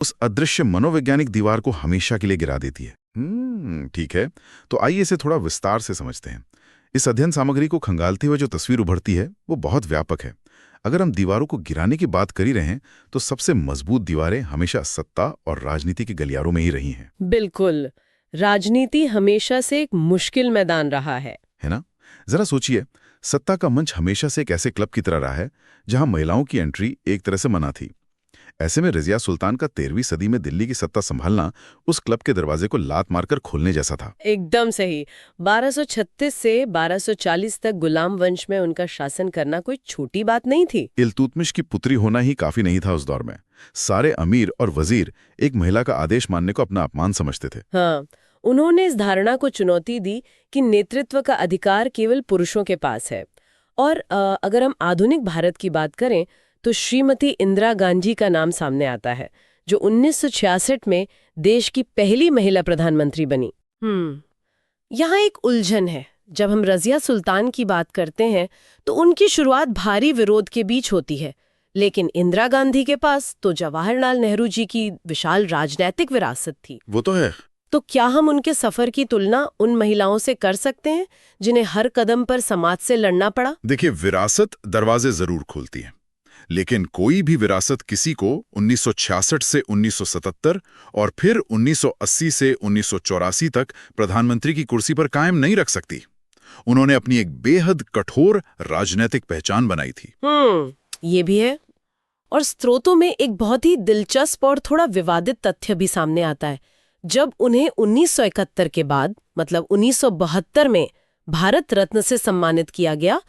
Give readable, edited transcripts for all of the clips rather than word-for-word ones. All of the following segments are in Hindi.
उस अदृश्य मनोवैज्ञानिक दीवार को हमेशा के लिए गिरा देती है। ठीक है, तो आइए इसे थोड़ा विस्तार से समझते हैं। इस अध्ययन सामग्री को खंगालते हुए जो तस्वीर उभरती है वो बहुत व्यापक है। अगर हम दीवारों को गिराने की बात कर ही रहे हैं तो सबसे मजबूत दीवारें हमेशा सत्ता और राजनीति के गलियारों में ही रही हैं। बिल्कुल। राजनीति हमेशा से एक मुश्किल मैदान रहा है ना? जरा सोचिए, सत्ता का मंच हमेशा से एक ऐसे क्लब की तरह रहा है जहां महिलाओं की एंट्री एक तरह से मना थी। ऐसे में रजिया सुल्तान का 13वीं सदी में दिल्ली की सत्ता संभालना उस क्लब के दरवाजे को लात मारकर खोलने जैसा था। एकदम सही। 1236 से 1240 तक गुलाम वंश में उनका शासन करना कोई छोटी बात नहीं थी। इल्तुतमिश की पुत्री होना ही काफी नहीं था उस दौर में। सारे अमीर और वजीर एक महिला का आदेश मानने को अपना अपमान समझते थे। हाँ, उन्होंने इस धारणा को चुनौती दी कि नेतृत्व का अधिकार केवल पुरुषों के पास है। और अगर हम आधुनिक भारत की बात करें तो श्रीमती इंदिरा गांधी का नाम सामने आता है, जो 1966 में देश की पहली महिला प्रधानमंत्री बनी। यहाँ एक उलझन है। जब हम रजिया सुल्तान की बात करते हैं तो उनकी शुरुआत भारी विरोध के बीच होती है, लेकिन इंदिरा गांधी के पास तो जवाहरलाल नेहरू जी की विशाल राजनैतिक विरासत थी। वो तो है। तो क्या हम उनके सफर की तुलना उन महिलाओं से कर सकते हैं जिन्हें हर कदम पर समाज से लड़ना पड़ा? देखिए, विरासत दरवाजे जरूर खोलती है, लेकिन कोई भी विरासत किसी को 1966 से 1977 और फिर 1980 से 1984 तक प्रधानमंत्री की कुर्सी पर कायम नहीं रख सकती। उन्होंने अपनी एक बेहद कठोर राजनीतिक पहचान बनाई थी। ये भी है। और स्रोतों में एक बहुत ही दिलचस्प और थोड़ा विवादित तथ्य भी सामने आता है। जब उन्हें 1971 के बाद मतलब 1972 में भारत रत्न से सम्मानित किया गया,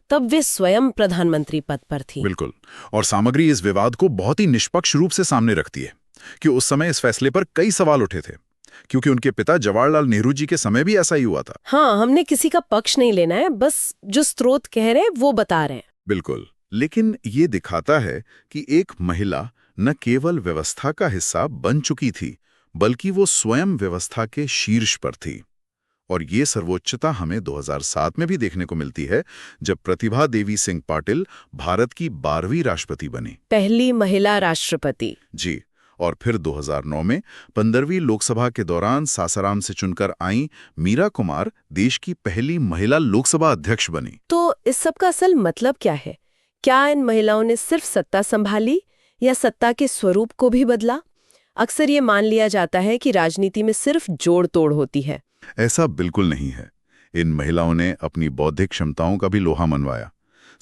तब वे स्वयं प्रधानमंत्री पद पर थी। बिल्कुल। और सामग्री इस विवाद को बहुत ही निष्पक्ष रूप से सामने रखती है कि उस समय इस फैसले पर कई सवाल उठे थे, क्योंकि उनके पिता जवाहरलाल नेहरू जी के समय भी ऐसा ही हुआ था। हाँ, हमने किसी का पक्ष नहीं लेना है, बस जो स्रोत कह रहे हैं वो बता रहे हैं। बिल्कुल। लेकिन ये दिखाता है कि एक महिला न केवल व्यवस्था का हिस्सा बन चुकी थी, बल्कि वो स्वयं व्यवस्था के शीर्ष पर थी। और ये सर्वोच्चता हमें 2007 में भी देखने को मिलती है, जब प्रतिभा देवी सिंह पाटिल भारत की 12वीं राष्ट्रपति बनी, पहली महिला राष्ट्रपति। जी। और फिर 2009 में 15वीं लोकसभा के दौरान सासाराम से चुनकर आई मीरा कुमार देश की पहली महिला लोकसभा अध्यक्ष बनी। तो इस सब का असल मतलब क्या है? क्या इन महिलाओं ने सिर्फ सत्ता संभाली या सत्ता के स्वरूप को भी बदला? अक्सर ये मान लिया जाता है कि राजनीति में सिर्फ जोड़ तोड़ होती है। ऐसा बिल्कुल नहीं है। इन महिलाओं ने अपनी बौद्धिक क्षमताओं का भी लोहा मनवाया।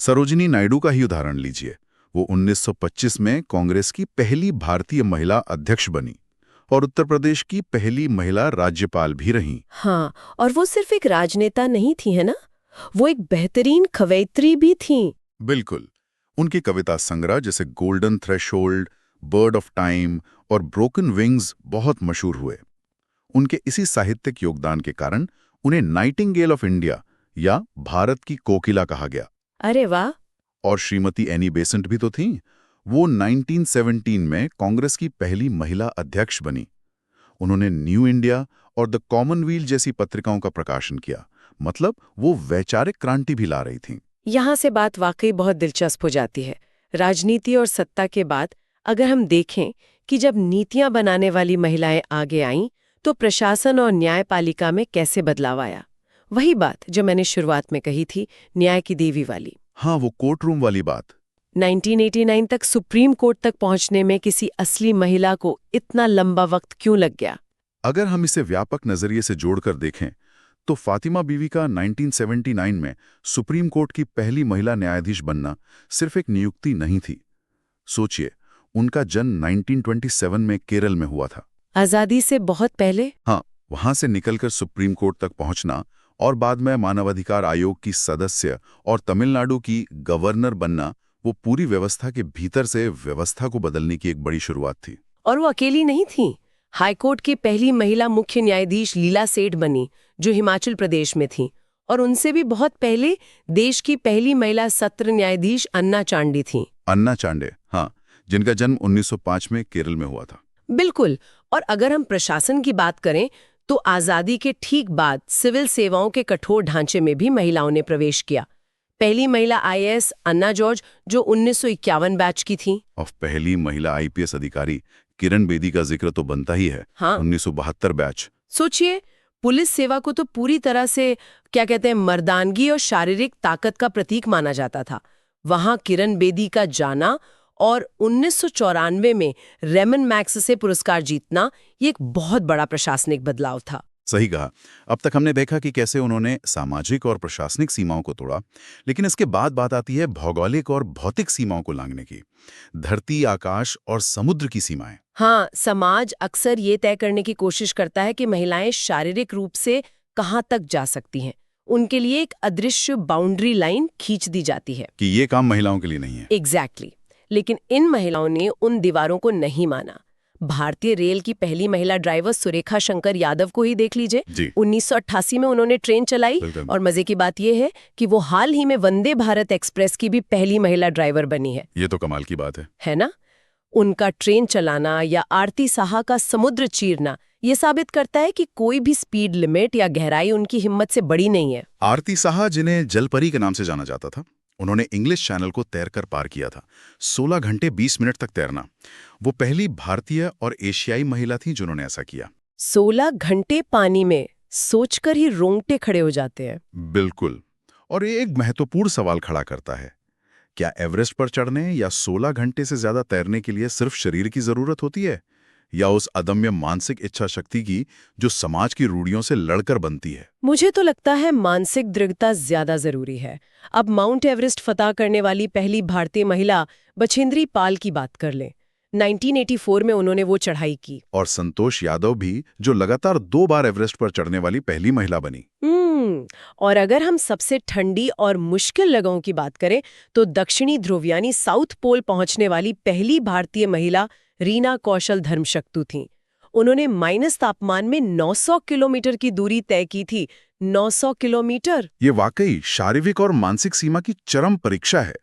सरोजिनी नायडू का ही उदाहरण लीजिए। वो 1925 में कांग्रेस की पहली भारतीय महिला अध्यक्ष बनी और उत्तर प्रदेश की पहली महिला राज्यपाल भी रहीं। हाँ, और वो सिर्फ एक राजनेता नहीं थी, है ना? वो एक बेहतरीन कवयित्री भी थी। बिल्कुल। उनके कविता संग्रह जैसे golden threshold, bird of time और ब्रोकन विंग्स बहुत मशहूर हुए। उनके इसी साहित्यिक योगदान के कारण उन्हें नाइटिंगेल ऑफ इंडिया या भारत की कोकिला कहा गया। अरे वाह! और श्रीमती एनी बेसेंट भी तो थीं। वो 1917 में कांग्रेस की पहली महिला अध्यक्ष बनी। उन्होंने न्यू इंडिया और द कॉमनवेल्थ जैसी पत्रिकाओं का प्रकाशन किया। मतलब वो वैचारिक क्रांति भी ला रही थीं। यहाँ से बात वाकई बहुत दिलचस्प हो जाती है। राजनीति और सत्ता के बाद अगर हम देखें कि जब नीतियां बनाने वाली महिलाएं आगे आईं, तो प्रशासन और न्यायपालिका में कैसे बदलाव आया। वही बात जो मैंने शुरुआत में कही थी, न्याय की देवी वाली। हाँ, वो कोर्ट रूम वाली बात। 1989 तक सुप्रीम कोर्ट तक पहुंचने में किसी असली महिला को इतना लंबा वक्त क्यों लग गया? अगर हम इसे व्यापक नजरिए से जोड़कर देखें तो फातिमा बीवी का 1979 में सुप्रीम कोर्ट की पहली महिला न्यायाधीश बनना सिर्फ एक नियुक्ति नहीं थी। सोचिए, उनका जन्म 1927 में केरल में हुआ था, आजादी से बहुत पहले। हाँ, वहां से निकलकर सुप्रीम कोर्ट तक पहुंचना और बाद में मानवाधिकार आयोग की सदस्य और तमिलनाडु की गवर्नर बनना, वो पूरी व्यवस्था के भीतर से व्यवस्था को बदलने की एक बड़ी शुरुआत थी। और वो अकेली नहीं थी। हाईकोर्ट की पहली महिला मुख्य न्यायाधीश लीला सेठ बनी, जो हिमाचल प्रदेश में थी। और उनसे भी बहुत पहले देश की पहली महिला सत्र न्यायाधीश अन्ना चांडी थी। अन्ना चांडे, हाँ, जिनका जन्म 1905 में केरल में हुआ था। बिल्कुल। और अगर हम प्रशासन की बात करें तो आजादी के ठीक बाद सिविल सेवाओं के कठोर ढांचे में भी महिलाओं ने प्रवेश किया। पहली महिला आईएएस अन्ना जॉर्ज, जो 1951 बैच की थी। और पहली महिला आईपीएस अधिकारी किरण बेदी का जिक्र तो बनता ही है। हाँ। 1972 बैच। सोचिए, पुलिस सेवा को तो पूरी तरह से क्या कहते हैं मर्दानगी और शारीरिक ताकत का प्रतीक माना जाता था। वहां किरण बेदी का जाना और 1994 में रेमन मैक्स से पुरस्कार जीतना ये एक बहुत बड़ा प्रशासनिक बदलाव था। सही कहा। अब तक हमने देखा कि कैसे उन्होंने सामाजिक और प्रशासनिक सीमाओं को तोड़ा, लेकिन इसके बाद बात आती है भौगोलिक और भौतिक सीमाओं को लांघने की। धरती, आकाश और समुद्र की सीमाएं। हाँ, समाज अक्सर ये तय करने की कोशिश करता है कि महिलाएं शारीरिक रूप से कहाँ तक जा सकती हैं। उनके लिए एक अदृश्य बाउंड्री लाइन खींच दी जाती है कि ये काम महिलाओं के लिए नहीं है। एग्जैक्टली। लेकिन इन महिलाओं ने उन दीवारों को नहीं माना। भारतीय रेल की पहली महिला ड्राइवर सुरेखा शंकर यादव को ही देख लीजिए। 1988 में उन्होंने ट्रेन चलाई और मजे की बात यह है कि वो हाल ही में वंदे भारत एक्सप्रेस की भी पहली महिला ड्राइवर बनी है। ये तो कमाल की बात है ना? उनका ट्रेन चलाना या आरती साहा का समुद्र चीरना ये साबित करता है कि कोई भी स्पीड लिमिट या गहराई उनकी हिम्मत से बड़ी नहीं है। आरती साहा, जिन्हें जलपरी के नाम से जाना जाता था, उन्होंने इंग्लिश चैनल को तैरकर पार किया था। 16 घंटे 20 मिनट तक तैरना। वो पहली भारतीय और एशियाई महिला थी जिन्होंने ऐसा किया। 16 घंटे पानी में, सोचकर ही रोंगटे खड़े हो जाते हैं। बिल्कुल। और ये एक महत्वपूर्ण सवाल खड़ा करता है, क्या एवरेस्ट पर चढ़ने या 16 घंटे से ज्यादा तैरने के लिए सिर्फ शरीर की जरूरत होती है, या उस अदम्य मानसिक इच्छा शक्ति की जो समाज की रूढ़ियों से लड़कर बनती है? मुझे तो लगता है मानसिक दृढ़ता ज्यादा जरूरी है। अब माउंट एवरेस्ट फतह करने वाली पहली भारतीय महिला बछेंद्री पाल की बात कर लें। 1984 में उन्होंने वो चढ़ाई की। और संतोष यादव भी, जो लगातार 2 बार एवरेस्ट पर चढ़ने वाली पहली महिला बनी। और अगर हम सबसे ठंडी और मुश्किल जगहों की बात करें तो दक्षिणी ध्रुव यानी साउथ पोल पहुंचने वाली पहली भारतीय महिला रीना कौशल धर्मशक्तु थीं। उन्होंने माइनस तापमान में 900 किलोमीटर की दूरी तय की थी। 900 किलोमीटर! ये वाकई शारीरिक और मानसिक सीमा की चरम परीक्षा है।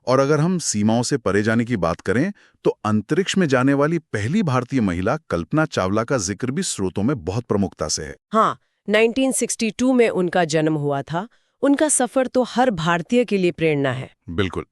और अगर हम सीमाओं से परे जाने की बात करें तो अंतरिक्ष में जाने वाली पहली भारतीय महिला कल्पना चावला का जिक्र भी स्रोतों में बहुत प्रमुखता से है। हाँ, 1962 में उनका जन्म हुआ था। उनका सफर तो हर भारतीय के लिए प्रेरणा है। बिल्कुल।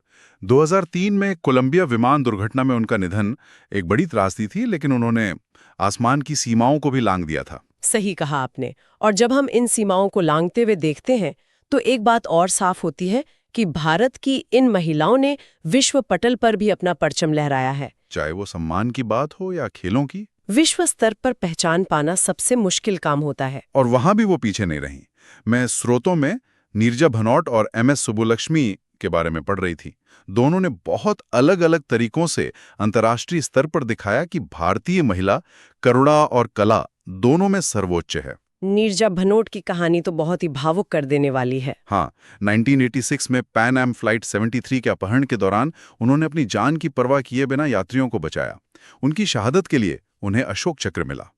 2003 में कोलंबिया विमान दुर्घटना में उनका निधन एक बड़ी त्रासदी थी, लेकिन उन्होंने आसमान की सीमाओं को भी लांघ दिया था। सही कहा आपने। और जब हम इन सीमाओं को लांघते हुए देखते हैं तो एक बात और साफ होती है कि भारत की इन महिलाओं ने विश्व पटल पर भी अपना परचम लहराया है। चाहे वो सम्मान की बात हो या खेलों की। विश्व स्तर पर पहचान पाना सबसे मुश्किल काम होता है। और वहां भी वो पीछे नहीं रही। मैं स्रोतों में नीरजा भनोट और MS सुब्बुलक्ष्मी के बारे में पढ़ रही थी। दोनों ने बहुत अलग अलग तरीकों से अंतर्राष्ट्रीय स्तर पर दिखाया कि भारतीय महिला करुणा और कला दोनों में सर्वोच्च है। नीरजा भनोट की कहानी तो बहुत ही भावुक कर देने वाली है। हाँ, 1986 में पैन एम फ्लाइट 73 के अपहरण के दौरान उन्होंने अपनी जान की परवाह किए बिना यात्रियों को बचाया। उनकी शहादत के लिए उन्हें अशोक चक्र मिला।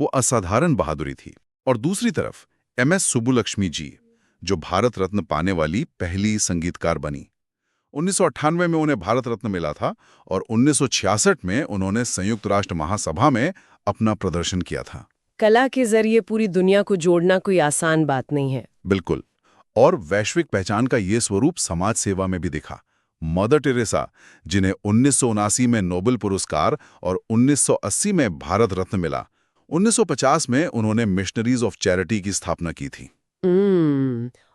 वो असाधारण बहादुरी थी। और दूसरी तरफ MS सुब्बुलक्ष्मी जी, जो भारत रत्न पाने वाली पहली संगीतकार बनी। 1998 में उन्हें भारत रत्न मिला था और 1966 में उन्होंने संयुक्त राष्ट्र महासभा में अपना प्रदर्शन किया था। कला के जरिए पूरी दुनिया को जोड़ना कोई आसान बात नहीं है। बिल्कुल। और वैश्विक पहचान का ये स्वरूप समाज सेवा में भी दिखा। मदर टेरेसा, जिन्हें 1979 में नोबेल पुरस्कार और 1980 में भारत रत्न मिला, 1950 में उन्होंने मिशनरीज ऑफ चैरिटी की स्थापना की थी।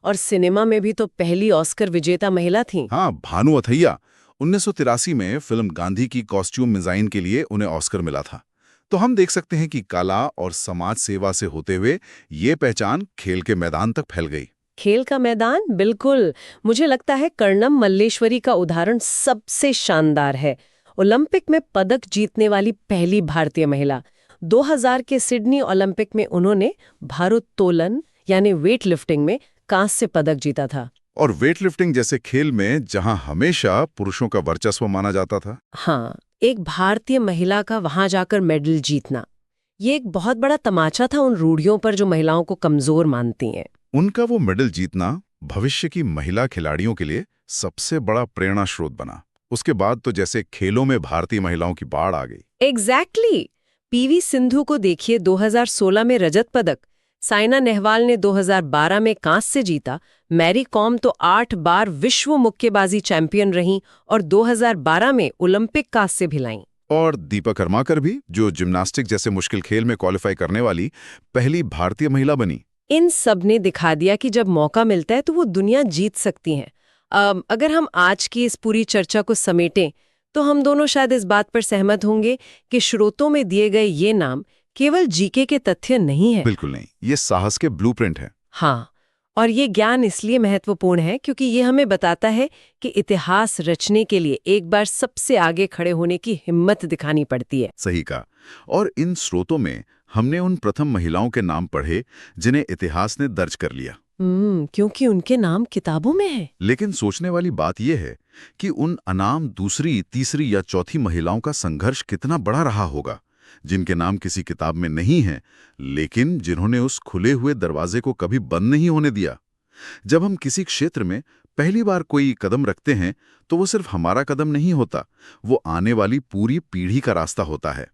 और सिनेमा में भी तो पहली ऑस्कर विजेता महिला थी। हाँ, भानु अथैया। 1983 में फिल्म गांधी की कॉस्ट्यूम डिजाइन के लिए उन्हें ऑस्कर मिला था। तो हम देख सकते हैं कि कला और समाज सेवा से होते हुए ये पहचान खेल के मैदान तक फैल गई। खेल का मैदान? बिल्कुल। मुझे लगता है कर्णम मल्लेश्वरी का उदाहरण सबसे शानदार है। ओलंपिक में पदक जीतने वाली पहली भारतीय महिला। 2000 के सिडनी ओलंपिक में उन्होंने भारोत्तोलन यानी वेट लिफ्टिंग में कांस्य पदक जीता था। और वेट लिफ्टिंग जैसे खेल में जहां हमेशा पुरुषों का वर्चस्व माना जाता था, हाँ, एक भारतीय महिला का वहां जाकर मेडल जीतना, ये एक बहुत बड़ा तमाचा था उन रूढ़ियों पर जो महिलाओं को कमजोर मानती हैं। उनका वो मेडल जीतना भविष्य की महिला खिलाड़ियों के लिए सबसे बड़ा प्रेरणा स्रोत बना। उसके बाद तो जैसे खेलों में भारतीय महिलाओं की बाढ़ आ गई। एग्जैक्टली। PV सिंधु को देखिए, 2016 में रजत पदक। साइना नेहवाल ने 2012 में कांस्य जीता। मैरी कॉम तो 8 बार विश्व मुक्केबाजी चैंपियन रहीं और 2012 में ओलंपिक कांस्य भी लाईं। और दीपा कर्माकर भी, जो जिम्नास्टिक जैसे मुश्किल खेल में क्वालिफाई करने वाली पहली भारतीय महिला बनी। इन सब ने दिखा दिया कि जब मौका मिलता है तो वो दुनिया जीत सकती हैं। अगर हम आज की इस पूरी चर्चा को समेटें तो हम दोनों शायद इस बात पर सहमत होंगे कि स्रोतों में दिए गए ये नाम केवल जीके के तथ्य नहीं है। बिल्कुल नहीं, ये साहस के ब्लूप्रिंट है। हाँ, और ये ज्ञान इसलिए महत्वपूर्ण है क्योंकि ये हमें बताता है कि इतिहास रचने के लिए एक बार सबसे आगे खड़े होने की हिम्मत दिखानी पड़ती है। सही कहा। और इन स्रोतों में हमने उन प्रथम महिलाओं के नाम पढ़े जिन्हें इतिहास ने दर्ज कर लिया। क्योंकि उनके नाम किताबों में है। लेकिन सोचने वाली बात यह है कि उन अनाम दूसरी, तीसरी या चौथी महिलाओं का संघर्ष कितना बड़ा रहा होगा, जिनके नाम किसी किताब में नहीं है, लेकिन जिन्होंने उस खुले हुए दरवाजे को कभी बंद नहीं होने दिया। जब हम किसी क्षेत्र में पहली बार कोई कदम रखते हैं तो वो सिर्फ हमारा कदम नहीं होता, वो आने वाली पूरी पीढ़ी का रास्ता होता है।